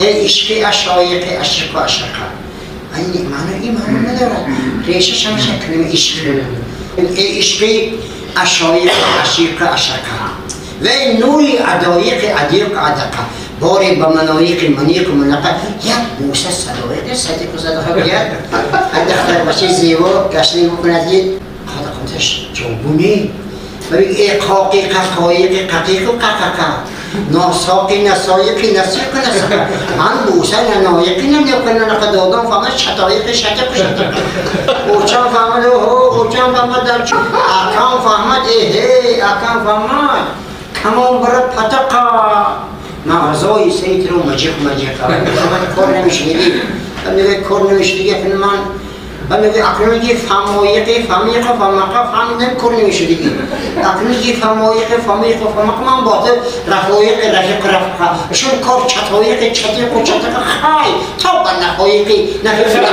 عشق اشایق اشک و اشقه این معنی ندارد ریشش هم شکل عشق عشق اشایق اشک و اشقه و نوری عدایق عدیق عدقه باری با منایق منیق و منقه یک بوسه صدایق و صدقه بگرد اندختر باشه زیبا گشنی بکند دید خدا کنتش جوبونی ببین اقاقی ققایق ققیق و قققه ناساقی نسایقی نسیق نسیق من بوسه ننایقی نمیکنه نقد دادم فهمد شتایق شتق و شتق اوچان فهمد اوچان فهمد در چون اکام فهمد اکام فهمد کمان برد پتقا مغزای سیت رو مجیق فهمد کار نمیشنیدی میگه کار نمیشنیدی فیلمان میگه اکنونی فمایقی فمیق فمقا فهمیدن کار نمیشنیدی اکنونی فمایق فمیق فمقا من باید رفایق رفقه شون کار چطایق چطیق و چطیق خای تا با نفایقی نفیق